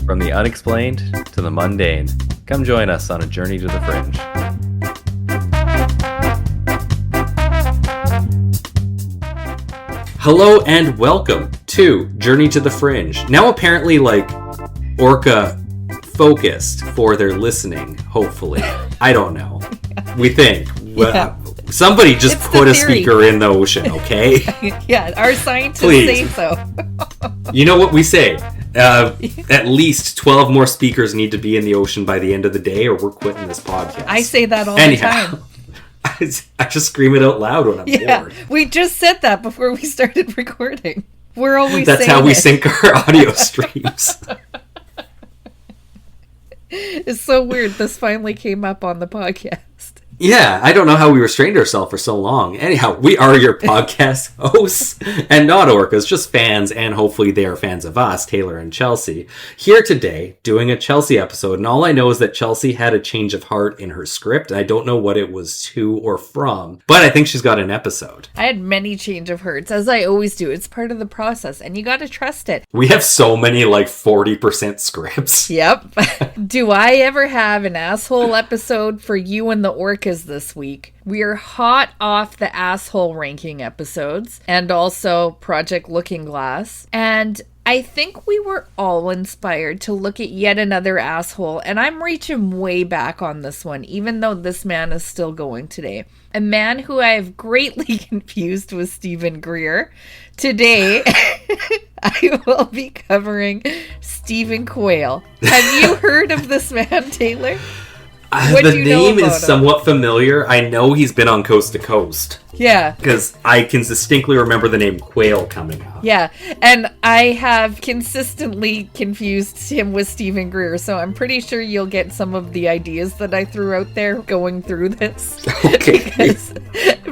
From the unexplained to the mundane, come join us on a journey to the fringe. Hello and welcome to Journey to the Fringe. Now apparently Orca focused for their listening, hopefully. I don't know. We think. Yeah. Somebody just It's put the a theory. speaker in the ocean, okay? Yeah, our scientists Please. say so. You know what we say? At least 12 more speakers need to be in the ocean by the end of the day or we're quitting this podcast. I say that all the Anyhow, time. I just scream it out loud when I'm Yeah, bored. we just said that before we started recording. We're always That's saying how we it. sync our audio streams. It's so weird. This finally came up on the podcast. Yeah, I don't know how we restrained ourselves for so long. Anyhow, we are your podcast hosts and not orcas, just fans, and hopefully they are fans of us, Taylor and Chelsea. Here today, doing a Chelsea episode, and all I know is that Chelsea had a change of heart in her script. I don't know what it was to or from, but I think she's got an episode. I had many change of hearts, as I always do. It's part of the process, and you got to trust it. We have so many, 40% scripts. Yep. Do I ever have an asshole episode for you and the orcas this week? We are hot off the asshole ranking episodes and also Project Looking Glass. And I think we were all inspired to look at yet another asshole. And I'm reaching way back on this one, even though this man is still going today. A man who I have greatly confused with Stephen Greer. Today, I will be covering Stephen Quayle. Have you heard of this man, Taylor? What The do you know name about is him? somewhat familiar. I know he's been on Coast to Coast. Yeah. Because I can distinctly remember the name Quayle coming up. Yeah, and I have consistently confused him with Stephen Greer, so I'm pretty sure you'll get some of the ideas that I threw out there going through this. Okay. Because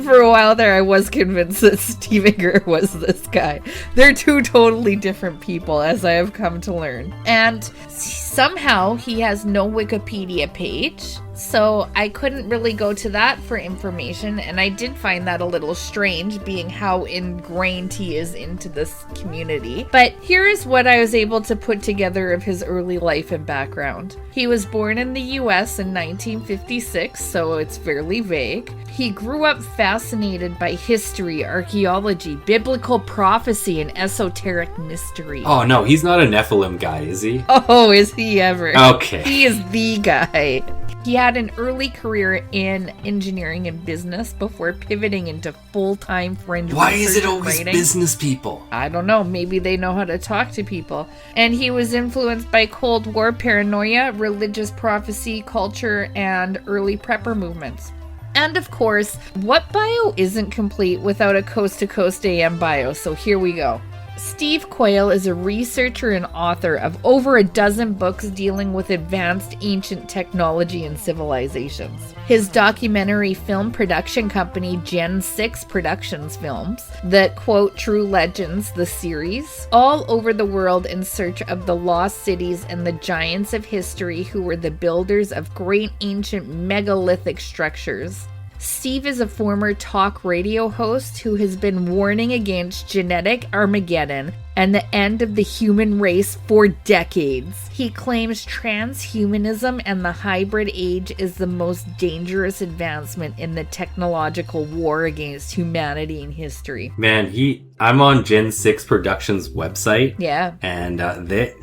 for a while there, I was convinced that Stephen Greer was this guy. They're two totally different people, as I have come to learn. And somehow he has no Wikipedia page, so I couldn't really go to that for information, and I did find that a little strange, being how ingrained he is into this community. But here is what I was able to put together of his early life and background. He was born in the US in 1956, so it's fairly vague. He grew up fascinated by history, archaeology, biblical prophecy, and esoteric mystery. Oh no, he's not a Nephilim guy, is he? Oh, is he ever? Okay. He is the guy. He had an early career in engineering and business before pivoting into full-time fringe Why is research it and always writing. business people? I don't know. Maybe they know how to talk to people. And he was influenced by Cold War paranoia, religious prophecy, culture, and early prepper movements. And of course, what bio isn't complete without a Coast to Coast AM bio? So here we go. Steve Quayle is a researcher and author of over a dozen books dealing with advanced ancient technology and civilizations. His documentary film production company Gen 6 Productions films the, quote, True Legends, the series, all over the world in search of the lost cities and the giants of history who were the builders of great ancient megalithic structures. Steve is a former talk radio host who has been warning against genetic Armageddon and the end of the human race for decades. He claims transhumanism and the hybrid age is the most dangerous advancement in the technological war against humanity in history. Man, I'm on Gen 6 Productions website. Yeah. And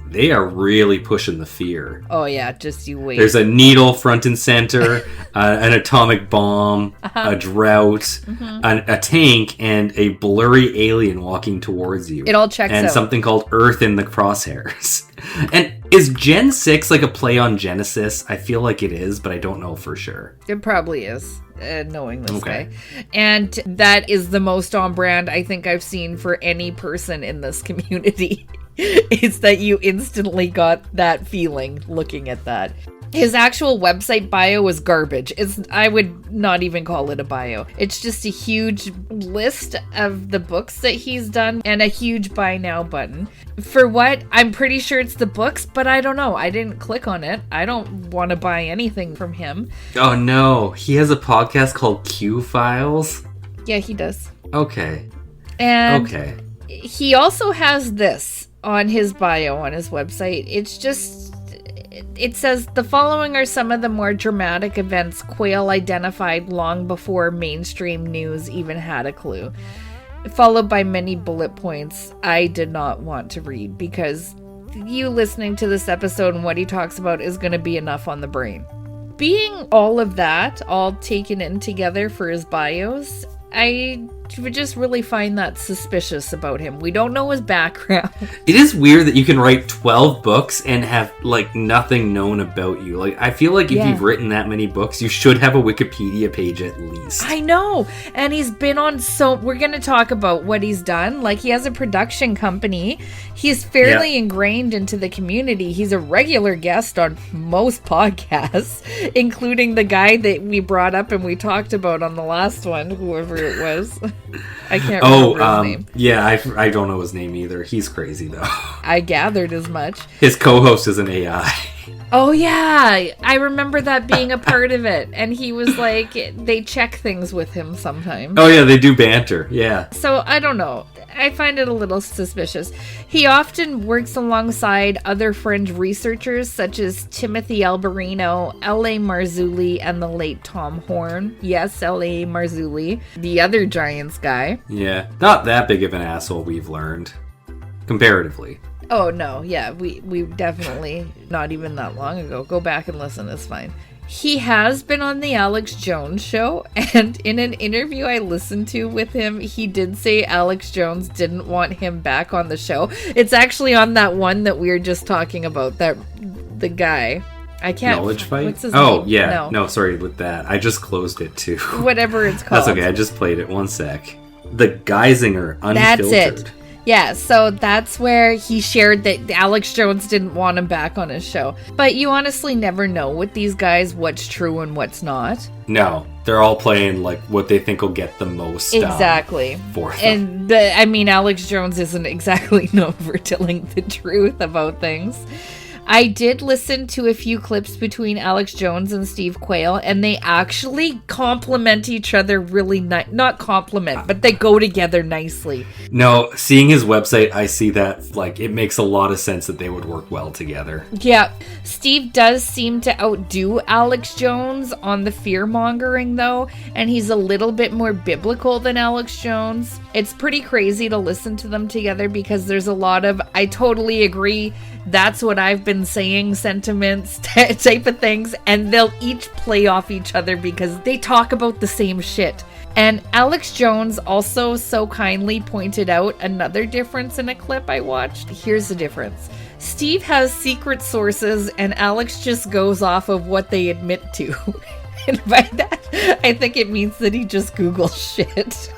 they are really pushing the fear. Oh yeah, just you wait. There's a needle front and center, an atomic bomb, a drought, a tank, and a blurry alien walking towards you. It all checks and out. something called Earth in the crosshairs. And is Gen 6 like a play on Genesis? I feel like it is, but I don't know for sure. It probably is, knowing this Okay. guy. And that is the most on brand I think I've seen for any person in this community. It's that you instantly got that feeling looking at that. His actual website bio was garbage. I would not even call it a bio. It's just a huge list of the books that he's done and a huge buy now button. For what? I'm pretty sure it's the books, but I don't know. I didn't click on it. I don't want to buy anything from him. Oh no, he has a podcast called Q Files? Yeah, he does. Okay. And Okay. he also has this. on his bio on his website, it says the following are some of the more dramatic events Quayle identified long before mainstream news even had a clue, followed by many bullet points I did not want to read because you listening to this episode and what he talks about is going to be enough on the brain. Being all of that all taken in together for his bios, I would just really find that suspicious about him. We don't know his background. It is weird that you can write 12 books and have, like, nothing known about you. Like, I feel like if you've written that many books, you should have a Wikipedia page at least. I know. And he's been on we're going to talk about what he's done. Like, he has a production company. He's fairly ingrained into the community. He's a regular guest on most podcasts, including the guy that we brought up and we talked about on the last one, whoever it was. I can't remember his name. Yeah, I don't know his name either. He's crazy, though. I gathered as much. His co-host is an AI. Oh, yeah. I remember that being a part of it. And he was like, they check things with him sometimes. Oh, yeah, they do banter. Yeah. So, I don't know. I find it a little suspicious. He often works alongside other fringe researchers such as Timothy Alberino, L.A. Marzulli, and the late Tom Horn. Yes, L.A. Marzulli, the other Giants guy. Yeah, not that big of an asshole, we've learned. Comparatively. Oh, no, yeah, we definitely, not even that long ago. Go back and listen, it's fine. He has been on the Alex Jones show, and in an interview I listened to with him, he did say Alex Jones didn't want him back on the show. It's actually on that one that we were just talking about, that the guy. I can't. Knowledge Fight? What's his name? Yeah. No, sorry with that. I just closed it too. Whatever it's called. That's okay, I just played it. One sec. The Geisinger Unfiltered. That's it. Yeah, so that's where he shared that Alex Jones didn't want him back on his show. But you honestly never know with these guys what's true and what's not. No, they're all playing like what they think will get the most exactly for them. And Alex Jones isn't exactly known for telling the truth about things. I did listen to a few clips between Alex Jones and Steve Quayle, and they actually complement each other really not compliment, but they go together nicely. No, seeing his website, I see that, like, it makes a lot of sense that they would work well together. Yeah. Steve does seem to outdo Alex Jones on the fear-mongering, though, and he's a little bit more biblical than Alex Jones. It's pretty crazy to listen to them together because there's a lot of, I totally agree, that's what I've been saying sentiments type of things, and they'll each play off each other because they talk about the same shit. And Alex Jones also so kindly pointed out another difference in a clip I watched. Here's the difference. Steve has secret sources and Alex just goes off of what they admit to. And by that, I think it means that he just Googles shit.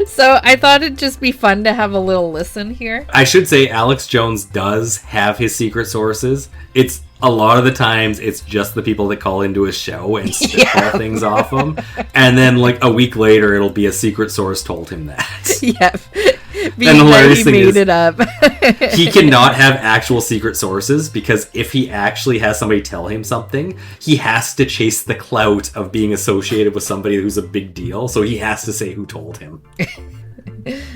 So I thought it'd just be fun to have a little listen here. I should say Alex Jones does have his secret sources. It's a lot of the times it's just the people that call into his show and spitball things off him. And then like a week later, it'll be a secret source told him that. Yep. And the hilarious thing is, it up. he cannot have actual secret sources because if he actually has somebody tell him something, he has to chase the clout of being associated with somebody who's a big deal. So he has to say who told him.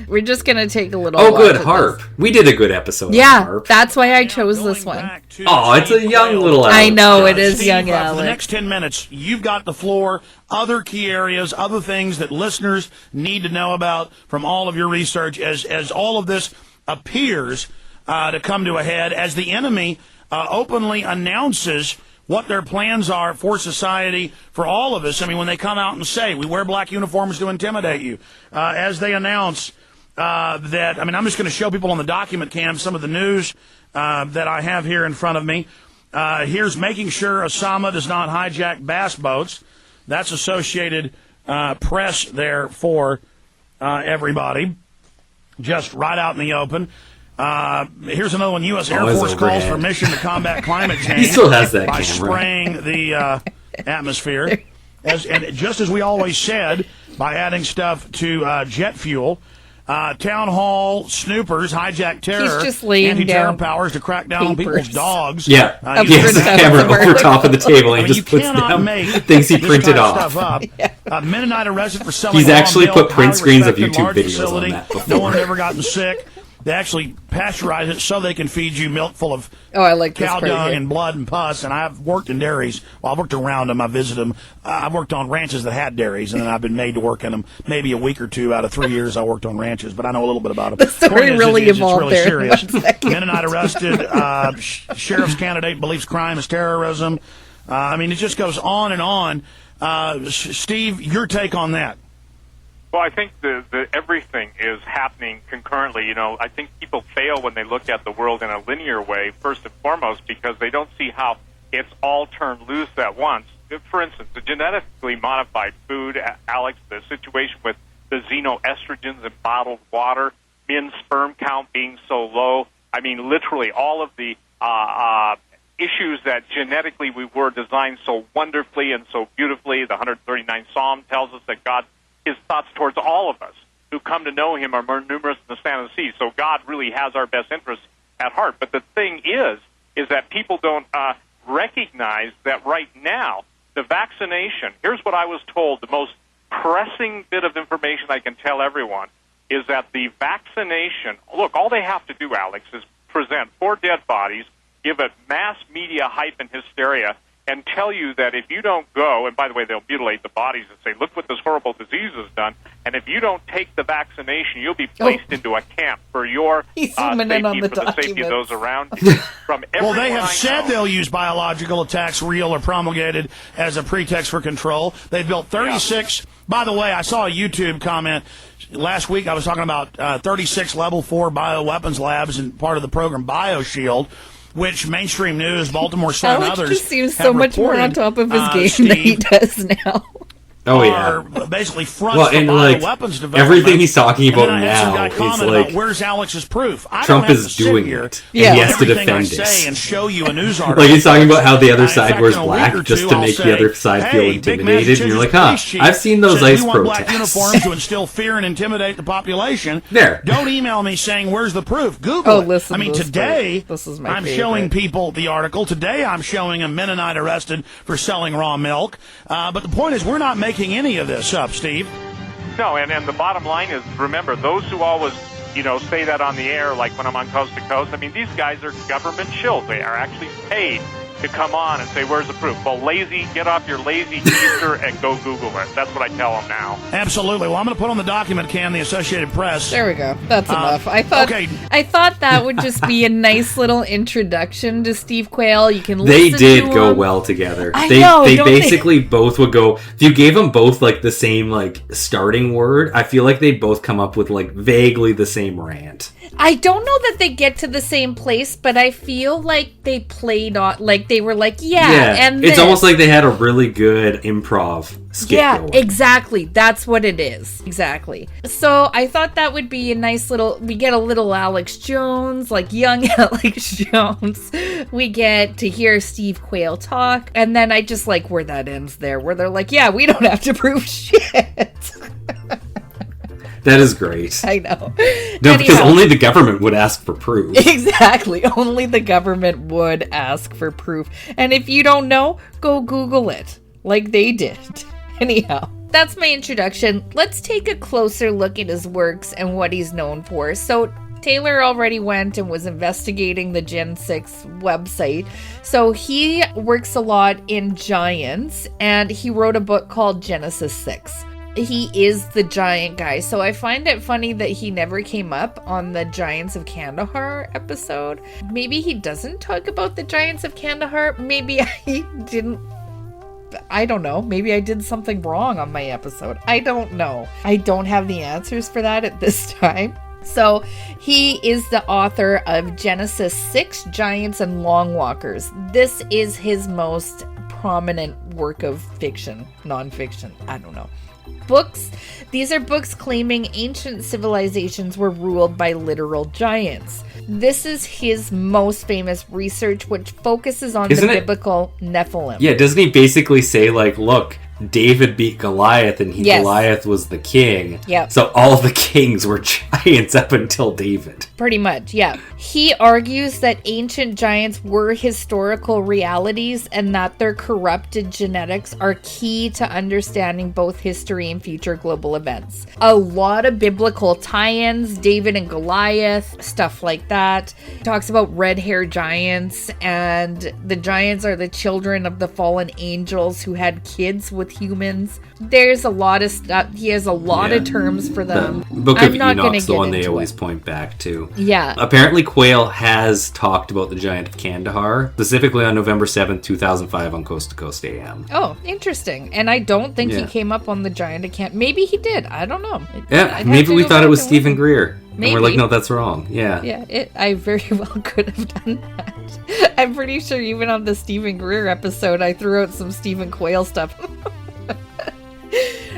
We're just going to take a little Oh, good, Harp. We did a good episode on Harp. That's why I chose this one. Oh, it's a young little Alex. I know, it is young Alex. For the next 10 minutes, you've got the floor, other key areas, other things that listeners need to know about from all of your research as all of this appears to come to a head, as the enemy openly announces what their plans are for society, for all of us. I mean, when they come out and say, we wear black uniforms to intimidate you, as they announce that, I mean, I'm just going to show people on the document cam some of the news that I have here in front of me. Here's making sure Osama does not hijack bass boats. That's Associated Press there for everybody, just right out in the open. Here's another one. U.S. Air Force calls for mission to combat climate change. He still has that by camera. spraying the atmosphere. And just as we always said, by adding stuff to jet fuel. Town hall snoopers hijack terror. He's just laying anti-terror down powers to crack down on people's dogs. Yeah, he you has the can't- camera over top of the table and I he mean, just puts you cannot down make things he this printed kind of off. stuff up. Mennonite arrested for selling He's actually raw milk, put print highly screens of respected YouTube large videos on facility. that before. No one had ever gotten sick. They actually pasteurize it so they can feed you milk full of Oh, I like this cow part dung here. and blood and pus. And I've worked in dairies. Well, I've worked around them. I visited them. I've worked on ranches that had dairies, and then I've been made to work in them maybe a week or two out of 3 years I worked on ranches, but I know a little bit about them. The story really evolved it's there really in serious. 1 second. Mennonite arrested. Sheriff's candidate believes crime is terrorism. I mean, it just goes on and on. Steve, your take on that? Well, I think the everything is happening concurrently. You know, I think people fail when they look at the world in a linear way, first and foremost, because they don't see how it's all turned loose at once. For instance, the genetically modified food, Alex, the situation with the xenoestrogens in bottled water, men's sperm count being so low. I mean, literally all of the issues that genetically we were designed so wonderfully and so beautifully. The 139th Psalm tells us that God, his thoughts towards all of us who come to know him are more numerous than the sand of the sea. So God really has our best interests at heart. But the thing is that people don't recognize that right now, the vaccination, here's what I was told, the most pressing bit of information I can tell everyone is that the vaccination, look, all they have to do, Alex, is present 4 dead bodies, give it mass media hype and hysteria, and tell you that if you don't go, and by the way, they'll mutilate the bodies and say, look what this horrible disease has done, and if you don't take the vaccination, you'll be placed into a camp for your He's zooming in on safety, the for the safety of documents. those around you. From Well, they everyone have I said know- they'll use biological attacks, real or promulgated, as a pretext for control. They've built 36. By the way, I saw a YouTube comment last week. I was talking about 36 level 4 bioweapons labs and part of the program BioShield, which mainstream news, Baltimore Sun, and Alex others just seems have so much more on reported, top of his game than he Steve, does now. Oh, are yeah. basically fronts Well, for and, like, bioweapons development. everything he's talking And about then I had some now guy is, comment like, about, where's Alex's proof? I Trump don't have is to sit doing here it, Yeah. and he has to everything I defend say it. and show you a news article. Like, he's talking about how the other In side fact, wears in a week black or just two, to I'll make the say, other side feel hey, big intimidated, and you're like, huh, Massachusetts police I've seen those chief ICE said we want black protests. uniforms to instill fear and intimidate the population. There. Don't email me saying, where's the proof? Google Oh, it. listen I mean, to this today, part. This is my I'm favorite. showing people the article. Today, I'm showing a Mennonite arrested for selling raw milk. But the point is, we're not making any of this up, Steve. No, and the bottom line is, remember, those who always, say that on the air, like when I'm on Coast to Coast, I mean, these guys are government shills. They are actually paid to come on and say, where's the proof? Well, get off your lazy Easter and go Google it. That's what I tell them now. Absolutely. Well, I'm going to put on the document cam, the Associated Press. There we go. That's enough. I thought okay. I thought that would just be a nice little introduction to Steve Quayle. You can They listen did to go him. well together. I They know, they don't they? basically both would go. If you gave them both like the same like starting word, I feel like they both come up with like vaguely the same rant. I don't know that they get to the same place, but I feel like they played on, like they were like, and it's this. almost like they had a really good improv skit. Yeah, going. exactly. That's what it is. Exactly. So I thought that would be a nice little, we get a little Alex Jones, like young Alex Jones. We get to hear Steve Quayle talk. And then I just like where that ends there, where they're like, yeah, we don't have to prove shit. That is great. I know. No, because Anyhow. only the government would ask for proof. Exactly. Only the government would ask for proof. And if you don't know, go Google it, like they did. Anyhow, that's my introduction. Let's take a closer look at his works and what he's known for. So, Taylor already went and was investigating the Gen 6 website. So, he works a lot in giants, and he wrote a book called Genesis 6. He is the giant guy. So I find it funny that he never came up on the Giants of Kandahar episode. Maybe he doesn't talk about the Giants of Kandahar. Maybe I didn't. I don't know. Maybe I did something wrong on my episode. I don't know. I don't have the answers for that at this time. So he is the author of Genesis 6, Giants and Long Walkers. This is his most prominent work of fiction, nonfiction. I don't know. Books. These are books claiming ancient civilizations were ruled by literal giants. This is his most famous research, which focuses on Isn't the it- biblical Nephilim. Yeah, doesn't he basically say like, look, David beat Goliath and Yes. Goliath was the king. Yep. So all the kings were giants up until David. Pretty much, yeah. He argues that ancient giants were historical realities and that their corrupted genetics are key to understanding both history and future global events. A lot of biblical tie-ins, David and Goliath, stuff like that. He talks about red-haired giants, and the giants are the children of the fallen angels who had kids with humans. There's a lot of stuff. He has a lot of terms for them. The Book I'm of not gonna Enoch's the get one they into always it. point back to. Yeah. Apparently, Quayle has talked about the Giant of Kandahar, specifically on November 7th, 2005 on Coast to Coast AM. Oh, interesting. And I don't think he Yeah. came up on the giant account. Maybe he did. I don't know. Yeah, I'd have maybe to we go thought it back was and Stephen listen. Greer. And we're like, Maybe. no, that's wrong. Yeah. Yeah, I very well could have done that. I'm pretty sure even on the Stephen Greer episode, I threw out some Stephen Quayle stuff.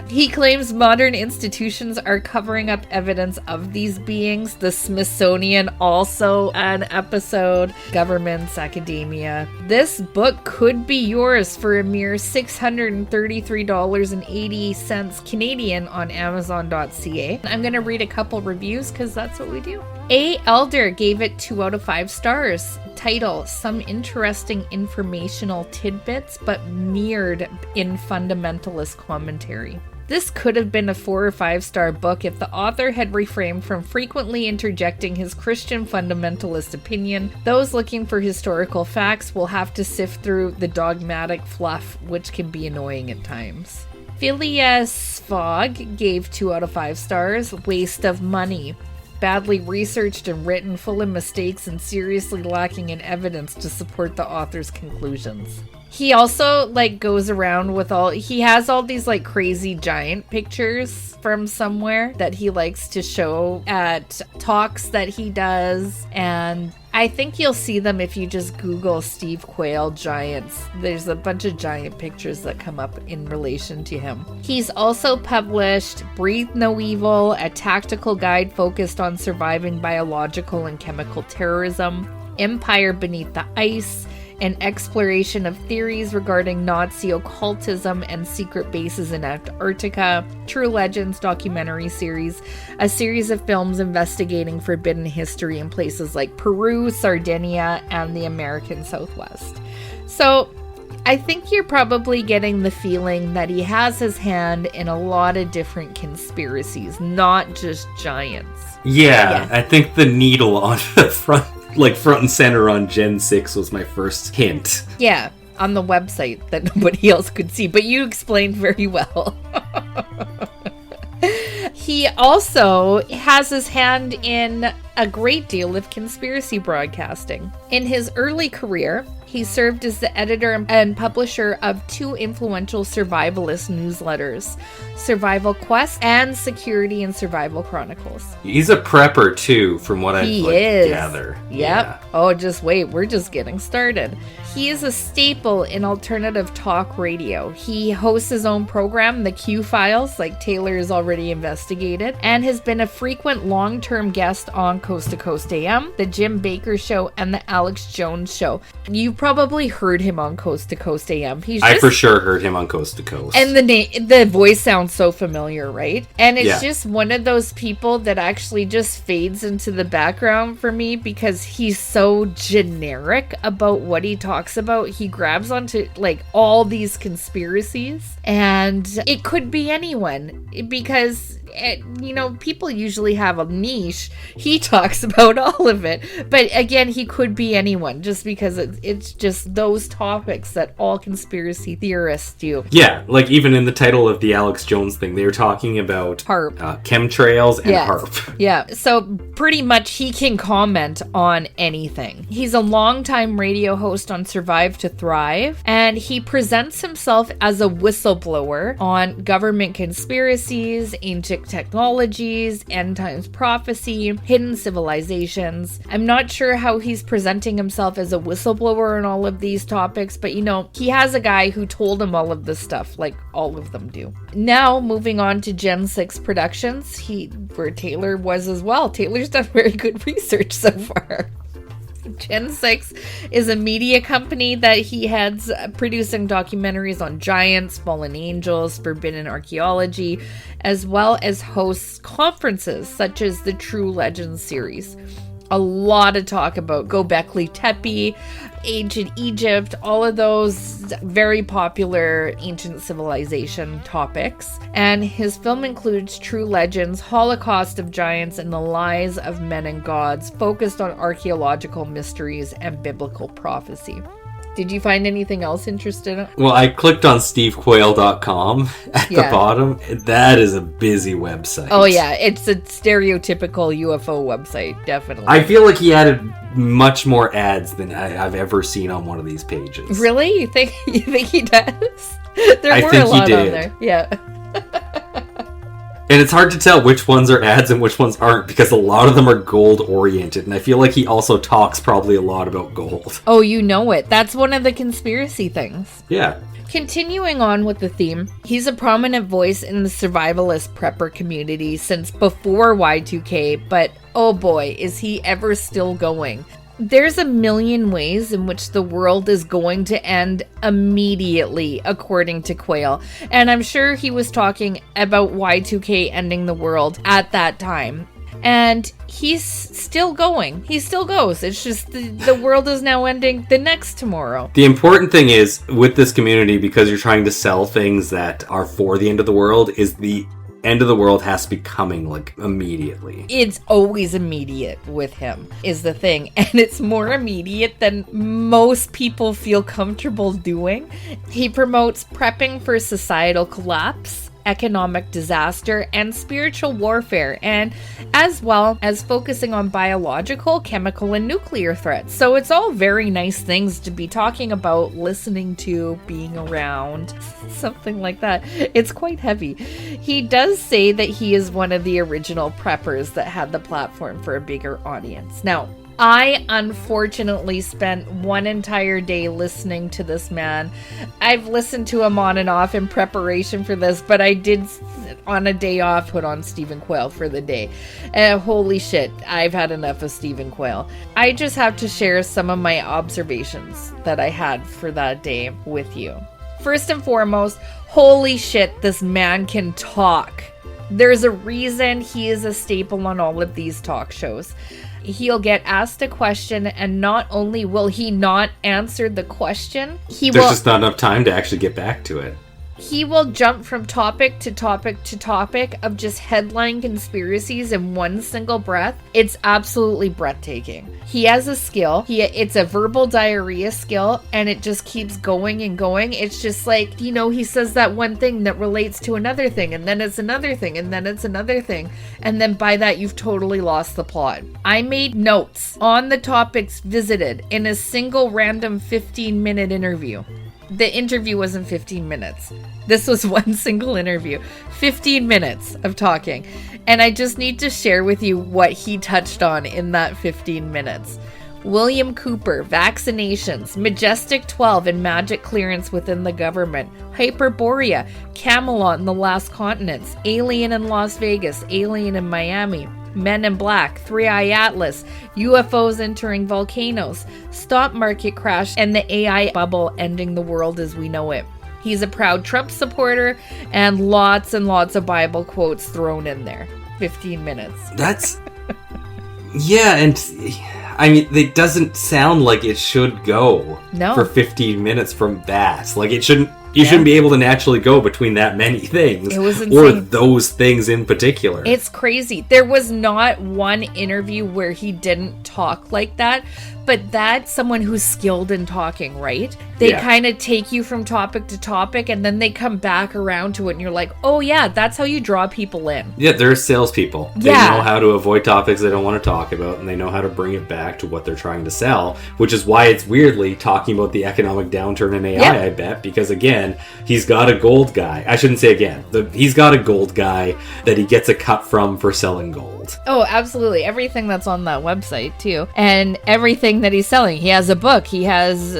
He claims modern institutions are covering up evidence of these beings. The Smithsonian also an episode. Governments, academia. This book could be yours for a mere $633.80 Canadian on Amazon.ca. I'm going to read a couple reviews because that's what we do. A. Elder gave it 2 out of 5 stars. Title: Some interesting informational tidbits, but mirrored in fundamentalist commentary. This could have been a 4 or 5 star book if the author had refrained from frequently interjecting his Christian fundamentalist opinion. Those looking for historical facts will have to sift through the dogmatic fluff, which can be annoying at times. Phileas Fogg gave 2 out of 5 stars. Waste of money. Badly researched and written, full of mistakes and seriously lacking in evidence to support the author's conclusions. He also goes around with he has all these crazy giant pictures from somewhere that he likes to show at talks that he does, and I think you'll see them if you just Google Steve Quayle giants. There's a bunch of giant pictures that come up in relation to him. He's also published Breathe No Evil, a tactical guide focused on surviving biological and chemical terrorism, Empire Beneath the Ice, an exploration of theories regarding Nazi occultism and secret bases in Antarctica, True Legends documentary series, a series of films investigating forbidden history in places like Peru, Sardinia, and the American Southwest. So I think you're probably getting the feeling that he has his hand in a lot of different conspiracies, not just giants. Yeah, I think the needle on the front and center on Gen 6 was my first hint. Yeah, on the website that nobody else could see, but you explained very well. He also has his hand in a great deal of conspiracy broadcasting. In his early career, he served as the editor and publisher of 2 influential survivalist newsletters, Survival Quest and Security and Survival Chronicles. He's a prepper too, from what I gather. Yep. Yeah. Oh, just wait. We're just getting started. He is a staple in alternative talk radio. He hosts his own program, The Q Files, like Taylor has already investigated, and has been a frequent long-term guest on Coast to Coast AM, The Jim Baker Show, and The Alex Jones Show. You've probably heard him on Coast to Coast AM. I for sure heard him on Coast to Coast. And the voice sounds so familiar, right? And it's Yeah. just one of those people that actually just fades into the background for me because he's so generic about what he talks about. He grabs onto all these conspiracies, and it could be anyone because people usually have a niche. He talks about all of it, but again, he could be anyone just because it's just those topics that all conspiracy theorists do. Yeah, even in the title of the Alex Jones thing, they were talking about HARP. Chemtrails and HARP. Yeah, so pretty much he can comment on anything. He's a longtime radio host on Survive to Thrive, and he presents himself as a whistleblower on government conspiracies, ancient technologies, end times prophecy, hidden civilizations. I'm not sure how he's presenting himself as a whistleblower on all of these topics, but he has a guy who told him all of this stuff, like all of them do. Now, moving on to Gen 6 Productions, where Taylor was as well. Taylor's done very good research so far. Gen 6 is a media company that he heads, producing documentaries on giants, fallen angels, forbidden archaeology, as well as hosts conferences such as the True Legends series. A lot of talk about Göbekli Tepe, ancient Egypt, all of those very popular ancient civilization topics. And his film includes True Legends, Holocaust of Giants, and the Lies of Men and Gods, focused on archaeological mysteries and biblical prophecy. Did you find anything else interesting? Well, I clicked on stevequayle.com at the bottom. That is a busy website. Oh, yeah. It's a stereotypical UFO website, definitely. I feel like he added much more ads than I've ever seen on one of these pages. Really? You think he does? There I were think a lot he on did. there. Yeah. And it's hard to tell which ones are ads and which ones aren't, because a lot of them are gold-oriented, and I feel like he also talks probably a lot about gold. Oh, you know it. That's one of the conspiracy things. Yeah. Continuing on with the theme, he's a prominent voice in the survivalist prepper community since before Y2K, but oh boy, is he ever still going. There's a million ways in which the world is going to end immediately, according to Quayle. And I'm sure he was talking about Y2K ending the world at that time. And he's still going. He still goes. It's just the world is now ending the next tomorrow. The important thing is, with this community, because you're trying to sell things that are for the end of the world, is the end of the world has to be coming, like, immediately. It's always immediate with him, is the thing. And it's more immediate than most people feel comfortable doing. He promotes prepping for societal collapse, economic disaster, and spiritual warfare, and as well as focusing on biological, chemical, and nuclear threats. So it's all very nice things to be talking about, listening to, being around, something like that. It's quite heavy. He does say that he is one of the original preppers that had the platform for a bigger audience. Now, I unfortunately spent one entire day listening to this man. I've listened to him on and off in preparation for this, but I did, on a day off, put on Stephen Quayle for the day. Holy shit, I've had enough of Stephen Quayle. I just have to share some of my observations that I had for that day with you. First and foremost, holy shit, this man can talk. There's a reason he is a staple on all of these talk shows. He'll get asked a question, and not only will he not answer the question, There's just not enough time to actually get back to it. He will jump from topic to topic to topic of just headline conspiracies in one single breath. It's absolutely breathtaking. He has a skill. It's a verbal diarrhea skill, and it just keeps going and going. It's just like, he says that one thing that relates to another thing, and then it's another thing, and then it's another thing. And then by that, you've totally lost the plot. I made notes on the topics visited in a single random 15-minute interview. The interview wasn't 15 minutes. This was one single interview. 15 minutes of talking. And I just need to share with you what he touched on in that 15 minutes. William Cooper, vaccinations, Majestic 12 and magic clearance within the government, Hyperborea, Camelot and the Last Continents, Alien in Las Vegas, Alien in Miami, Men in Black, Three-Eye Atlas, UFOs entering volcanoes, stock market crash, and the AI bubble ending the world as we know it. He's a proud Trump supporter, and lots of Bible quotes thrown in there. 15 minutes. That's... yeah, and... I mean, it doesn't sound like it should go for 15 minutes from that. Like, it shouldn't... You shouldn't be able to naturally go between that many things. It was insane. Or those things in particular. It's crazy. There was not one interview where he didn't talk like that, but that's someone who's skilled in talking, right? They kind of take you from topic to topic, and then they come back around to it, and you're like, oh yeah, that's how you draw people in. Yeah, they're salespeople. They know how to avoid topics they don't want to talk about, and they know how to bring it back to what they're trying to sell, which is why it's weirdly talking about the economic downturn in AI, I bet, because again, he's got a gold guy. I shouldn't say again. He's got a gold guy that he gets a cut from for selling gold. Oh, absolutely. Everything that's on that website, too. And everything that he's selling. He has a book. He has,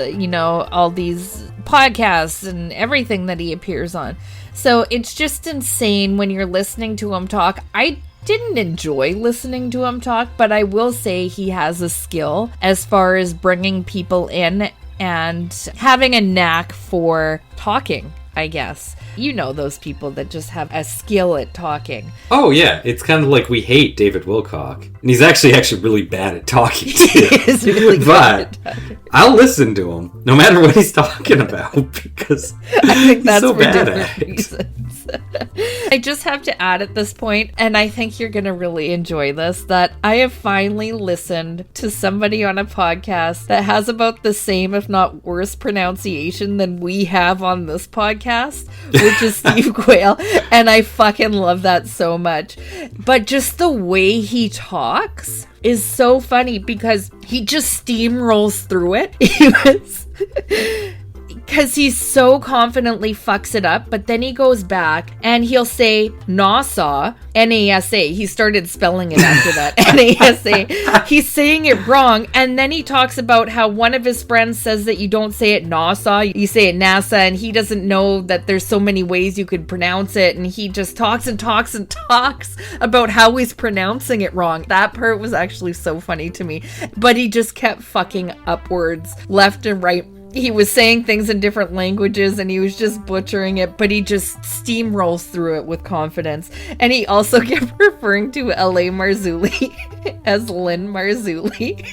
all these podcasts and everything that he appears on. So it's just insane when you're listening to him talk. I didn't enjoy listening to him talk, but I will say he has a skill as far as bringing people in and having a knack for talking, I guess. You know those people that just have a skill at talking. Oh, yeah. It's kind of like we hate David Wilcock. And he's actually really bad at talking, too. He is really good but at talking. I'll listen to him, no matter what he's talking about, because I think that's he's so for bad different at it. reasons. I just have to add at this point, and I think you're going to really enjoy this, that I have finally listened to somebody on a podcast that has about the same, if not worse, pronunciation than we have on this podcast, which is Steve Quayle, and I fucking love that so much. But just the way he talks is so funny because he just steamrolls through it. Because he so confidently fucks it up, but then he goes back and he'll say NASA, N-A-S-A. He started spelling it after that, N-A-S-A. He's saying it wrong, and then he talks about how one of his friends says that you don't say it NASA, you say it NASA, and he doesn't know that there's so many ways you could pronounce it, and he just talks and talks and talks about how he's pronouncing it wrong. That part was actually so funny to me, but he just kept fucking upwards, left and right. He was saying things in different languages and he was just butchering it, but he just steamrolls through it with confidence. And he also kept referring to L.A. Marzulli as Len Marzulli.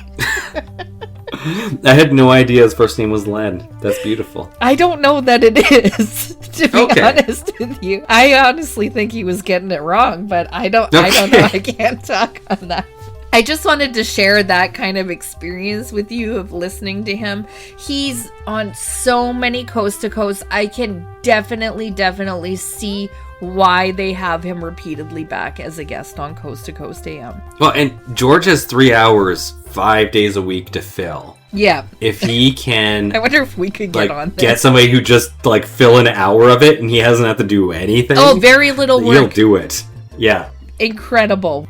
I had no idea his first name was Len. That's beautiful. I don't know that it is, to be honest with you. I honestly think he was getting it wrong, but I don't know. I can't talk on that. I just wanted to share that kind of experience with you of listening to him. He's on so many Coast to Coast. I can definitely see why they have him repeatedly back as a guest on Coast to Coast AM. Well, and George has 3 hours, 5 days a week to fill. Yeah. If he can... I wonder if we could get on this. Get somebody who just, fill an hour of it and he doesn't have to do anything. Oh, very little work. He'll do it. Yeah. Incredible.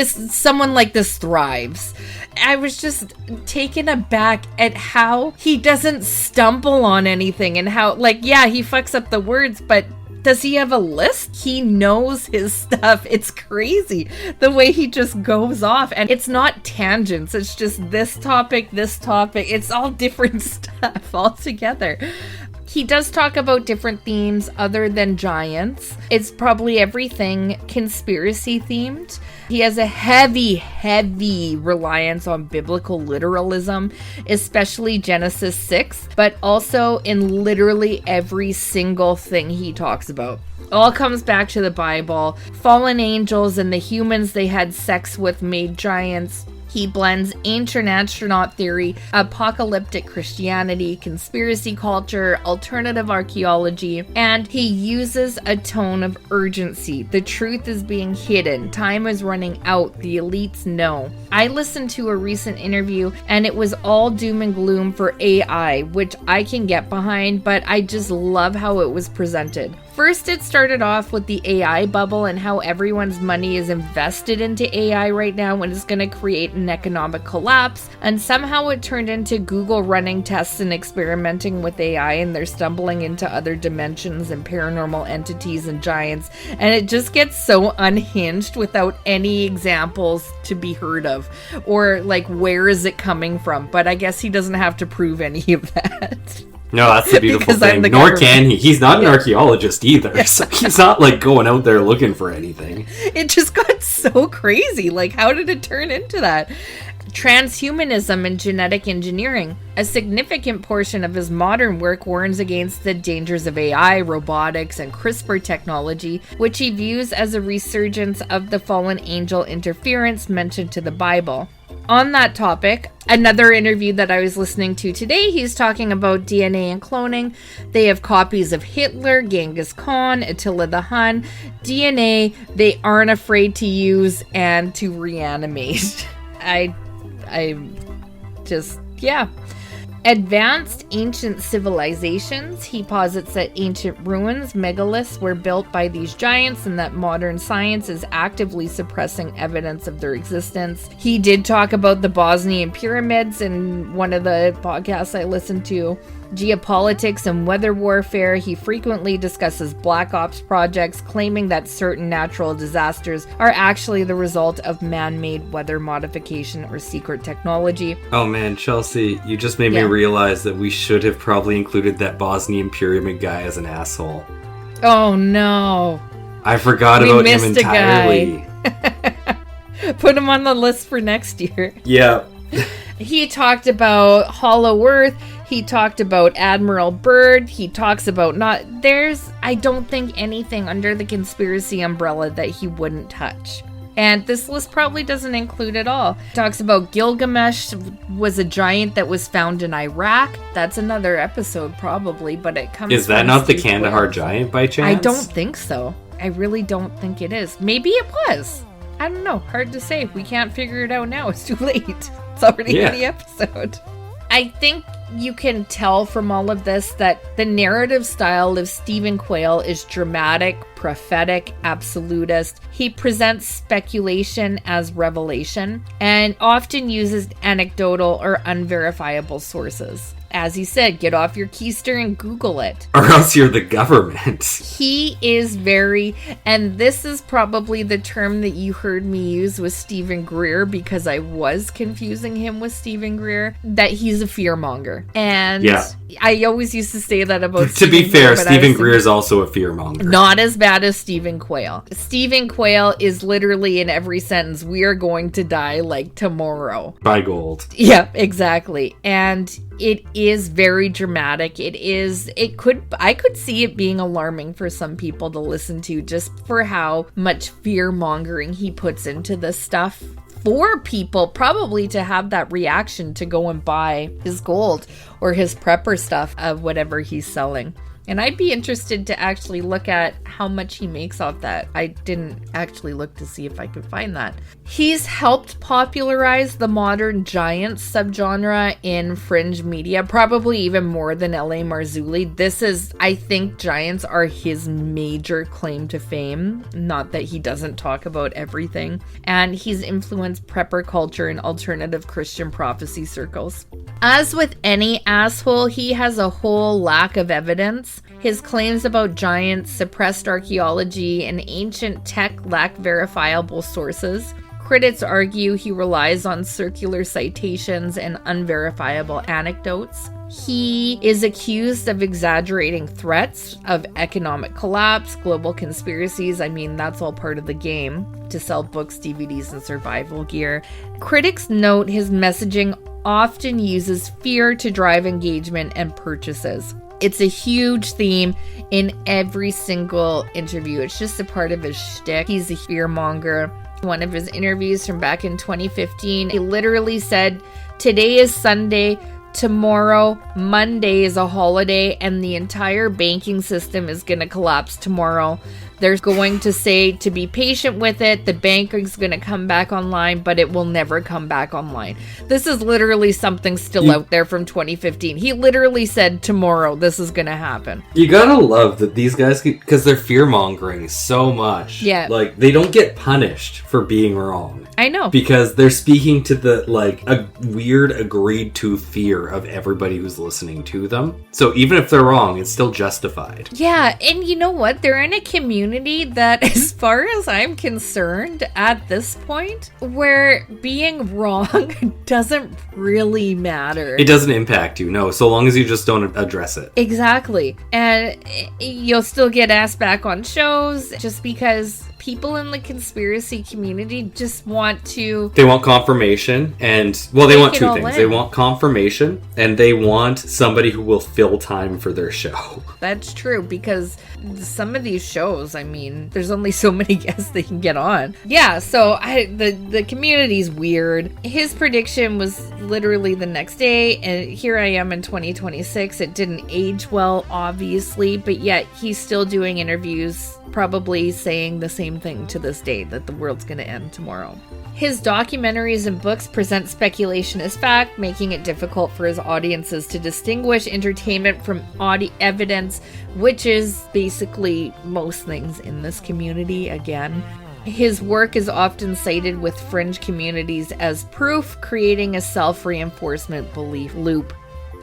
Someone like this thrives. I was just taken aback at how he doesn't stumble on anything and how, he fucks up the words, but does he have a list? He knows his stuff. It's crazy the way he just goes off, and it's not tangents. It's just this topic. It's all different stuff altogether. He does talk about different themes other than giants. It's probably everything conspiracy themed. He has a heavy reliance on biblical literalism, especially Genesis 6, but also in literally every single thing he talks about. All comes back to the Bible. Fallen angels and the humans they had sex with made giants. He blends ancient astronaut theory, apocalyptic Christianity, conspiracy culture, alternative archaeology, and he uses a tone of urgency. The truth is being hidden. Time is running out. The elites know. I listened to a recent interview and it was all doom and gloom for AI, which I can get behind, but I just love how it was presented. First, it started off with the AI bubble and how everyone's money is invested into AI right now and it's going to create an economic collapse. And somehow it turned into Google running tests and experimenting with AI, and they're stumbling into other dimensions and paranormal entities and giants. And it just gets so unhinged without any examples to be heard of, or where is it coming from? But I guess he doesn't have to prove any of that. No, that's the beautiful thing. Nor can he. He's not an archaeologist either. So he's not going out there looking for anything. It just got so crazy. How did it turn into that? Transhumanism and genetic engineering. A significant portion of his modern work warns against the dangers of AI, robotics, and CRISPR technology, which he views as a resurgence of the fallen angel interference mentioned to the Bible. On that topic, another interview that I was listening to today, he's talking about DNA and cloning. They have copies of Hitler, Genghis Khan, Attila the Hun. DNA they aren't afraid to use and to reanimate. Advanced ancient civilizations. He posits that ancient ruins, megaliths, were built by these giants and that modern science is actively suppressing evidence of their existence. He did talk about the Bosnian pyramids in one of the podcasts I listened to. geopolitics and weather warfare. He frequently discusses black ops projects, claiming that certain natural disasters are actually the result of man-made weather modification or secret technology. Oh man, Chelsea, you just made me realize that we should have probably included that Bosnian pyramid guy as an asshole. Oh no. I forgot about him entirely. Put him on the list for next year. Yeah. He talked about Hollow Earth. He talked about Admiral Byrd. He talks about I don't think anything under the conspiracy umbrella that he wouldn't touch. And this list probably doesn't include it all. Talks about Gilgamesh was a giant that was found in Iraq. That's another episode probably, but it comes Is that from not the Steve Kandahar Williams. giant by chance? I don't think so. I really don't think it is. Maybe it was. I don't know. Hard to say. We can't figure it out now. It's too late. It's already in the episode. I think you can tell from all of this that the narrative style of Stephen Quayle is dramatic, prophetic, absolutist. He presents speculation as revelation and often uses anecdotal or unverifiable sources. As he said, get off your keister and Google it. Or else you're the government. He is very, and this is probably the term that you heard me use with Stephen Greer, because I was confusing him with Stephen Greer, that he's a fearmonger. And I always used to say that about To be fair, Stephen Greer is also a fearmonger. Not as bad as Stephen Quayle. Stephen Quayle is literally in every sentence, we are going to die like tomorrow. By gold. Yeah, exactly. And it is very dramatic. I could see it being alarming for some people to listen to, just for how much fear mongering he puts into this stuff for people, probably to have that reaction to go and buy his gold or his prepper stuff of whatever he's selling. And I'd be interested to actually look at how much he makes off that. I didn't actually look to see if I could find that. He's helped popularize the modern giants subgenre in fringe media, probably even more than L.A. Marzulli. I think giants are his major claim to fame. Not that he doesn't talk about everything. And he's influenced prepper culture in alternative Christian prophecy circles. As with any asshole, he has a whole lack of evidence. His claims about giants, suppressed archaeology, and ancient tech lack verifiable sources. Critics argue he relies on circular citations and unverifiable anecdotes. He is accused of exaggerating threats of economic collapse, global conspiracies. I mean, that's all part of the game, to sell books, DVDs, and survival gear. Critics note his messaging often uses fear to drive engagement and purchases. It's a huge theme in every single interview. It's just a part of his shtick. He's a fearmonger. One of his interviews from back in 2015, he literally said, "Today is Sunday, tomorrow, Monday is a holiday, and the entire banking system is going to collapse tomorrow. They're going to say to be patient with it. The bank is going to come back online, but it will never come back online." This is literally something still out there from 2015. He literally said, tomorrow, this is going to happen. You gotta love that these guys, because they're fear-mongering so much. Yeah. Like, they don't get punished for being wrong. I know. Because they're speaking to the, a weird agreed-to fear of everybody who's listening to them. So even if they're wrong, it's still justified. Yeah, and you know what? They're in a community that, as far as I'm concerned, at this point, where being wrong doesn't really matter. It doesn't impact you, no, so long as you just don't address it. Exactly. And you'll still get asked back on shows, just because people in the conspiracy community just want to... They want confirmation, and, well, they want two things. In. They want confirmation, and they want somebody who will fill time for their show. That's true, because some of these shows, I mean, there's only so many guests they can get on. Yeah, so the community's weird. His prediction was literally the next day, and here I am in 2026. It didn't age well, obviously, but yet he's still doing interviews, probably saying the same thing to this day, that the world's going to end tomorrow. His documentaries and books present speculation as fact, making it difficult for his audiences to distinguish entertainment from evidence, which is basically most things in this community again. His work is often cited with fringe communities as proof, creating a self-reinforcement belief loop.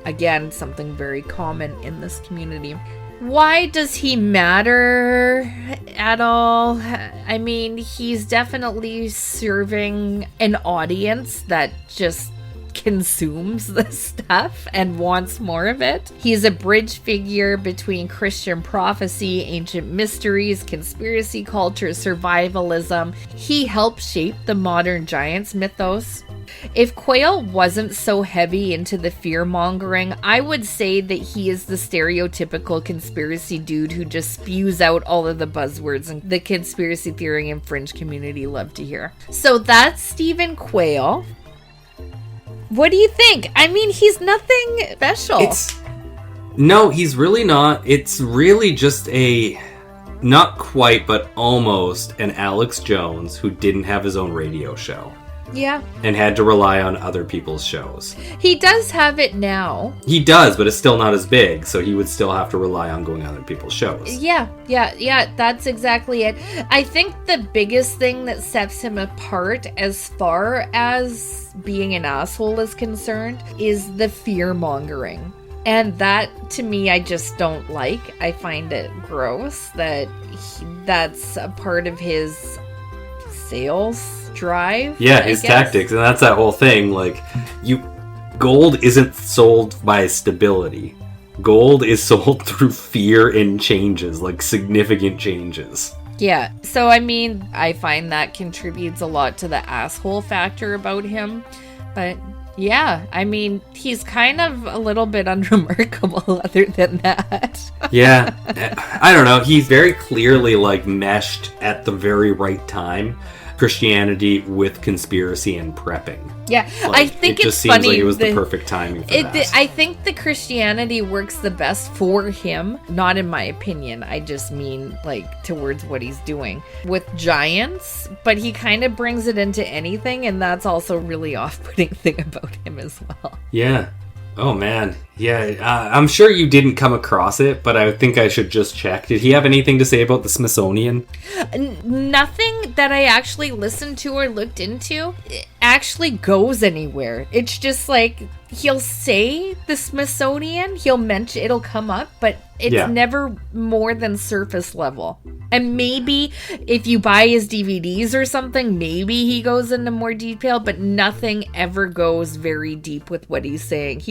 Again, something very common in this community. Why does he matter at all? I mean, he's definitely serving an audience that just consumes this stuff and wants more of it. He's a bridge figure between Christian prophecy, ancient mysteries, conspiracy culture, survivalism. He helped shape the modern Giants mythos. If Quayle wasn't so heavy into the fear-mongering, I would say that he is the stereotypical conspiracy dude who just spews out all of the buzzwords and the conspiracy theory and fringe community love to hear. So that's Stephen Quayle. What do you think? I mean, he's nothing special. No, he's really not. It's really just not quite, but almost an Alex Jones who didn't have his own radio show. Yeah. And had to rely on other people's shows. He does have it now. He does, but it's still not as big, so he would still have to rely on going on other people's shows. Yeah, that's exactly it. I think the biggest thing that sets him apart as far as being an asshole is concerned is the fear-mongering. And that, to me, I just don't like. I find it gross that that's a part of his sales drive. Yeah, his tactics, and that's that whole thing. Like, gold isn't sold by stability. Gold is sold through fear and changes, like significant changes. Yeah, so I mean, I find that contributes a lot to the asshole factor about him. But yeah, I mean, he's kind of a little bit unremarkable other than that. Yeah, I don't know. He's very clearly like meshed at the very right time. Christianity with conspiracy and prepping. Yeah, like, I think it just it's seems funny. Like it was the perfect timing for that. I think the Christianity works the best for him, not in my opinion. I just mean like towards what he's doing with Giants, but he kind of brings it into anything, and that's also a really off-putting thing about him as well. Yeah. Oh man, yeah. I'm sure you didn't come across it, but I think I should just check. Did he have anything to say about the Smithsonian? Nothing that I actually listened to or looked into actually goes anywhere. It's just like he'll say the Smithsonian, he'll mention, it'll come up, but it's never more than surface level. And maybe if you buy his DVDs or something, maybe he goes into more detail, but nothing ever goes very deep with what he's saying.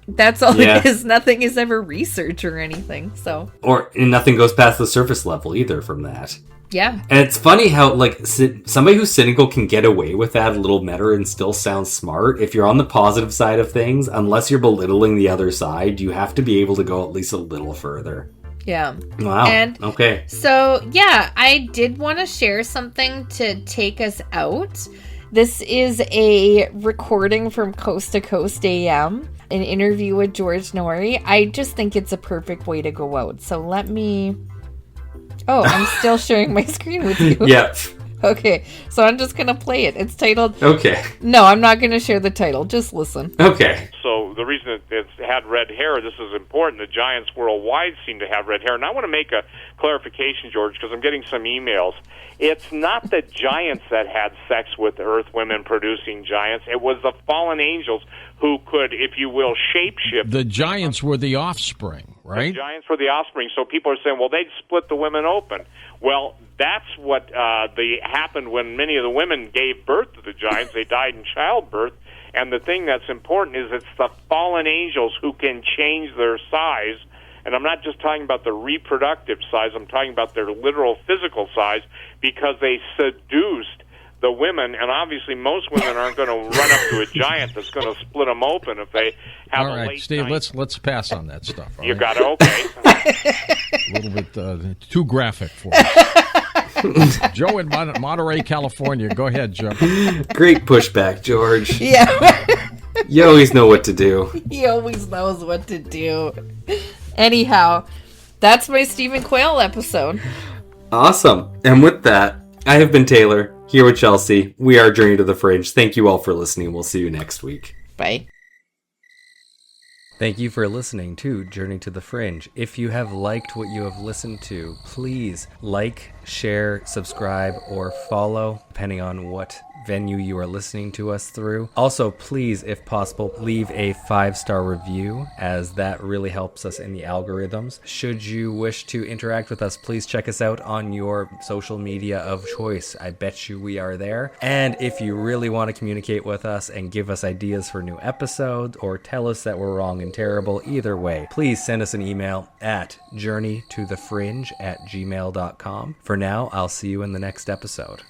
That's all it is. Nothing is ever research or anything. And nothing goes past the surface level either from that. Yeah. And it's funny how, like, somebody who's cynical can get away with that a little meta and still sound smart. If you're on the positive side of things, unless you're belittling the other side, you have to be able to go at least a little further. Yeah. Wow. And okay. So, yeah, I did want to share something to take us out. This is a recording from Coast to Coast AM, an interview with George Norrie. I just think it's a perfect way to go out. So let me... Oh, I'm still sharing my screen with you. Yep. Okay, so I'm just going to play it. It's titled... Okay. No, I'm not going to share the title. Just listen. Okay. So the reason it's had red hair, this is important. The Giants worldwide seem to have red hair. And I want to make a clarification, George, because I'm getting some emails. It's not the Giants that had sex with Earth women producing Giants. It was the fallen angels who could, if you will, shapeshift. The Giants were the offspring, right? The Giants were the offspring. So people are saying, well, they'd split the women open. Well, that's what happened when many of the women gave birth to the Giants. They died in childbirth. And the thing that's important is it's the fallen angels who can change their size. And I'm not just talking about the reproductive size. I'm talking about their literal physical size because they seduced the women. And obviously most women aren't going to run up to a giant that's going to split them open if they have all a right, late Steve, night. let's pass on that stuff. You right? got it? Okay. A little bit too graphic for us. Joe in Monterey, California. Go ahead, Joe. Great pushback, George. Yeah. You always know what to do. He always knows what to do. Anyhow, that's my Stephen Quayle episode. Awesome. And with that, I have been Taylor, here with Chelsea. We are Journey to the Fringe. Thank you all for listening. We'll see you next week. Bye. Thank you for listening to Journey to the Fringe. If you have liked what you have listened to, please like, share, subscribe, or follow, depending on what venue you are listening to us through. Also, please, if possible, leave a 5-star review, as that really helps us in the algorithms. Should you wish to interact with us, please check us out on your social media of choice. I bet you we are there. And if you really want to communicate with us and give us ideas for new episodes, or tell us that we're wrong and terrible, either way, please send us an email at journeytothefringe@gmail.com. For now, I'll see you in the next episode.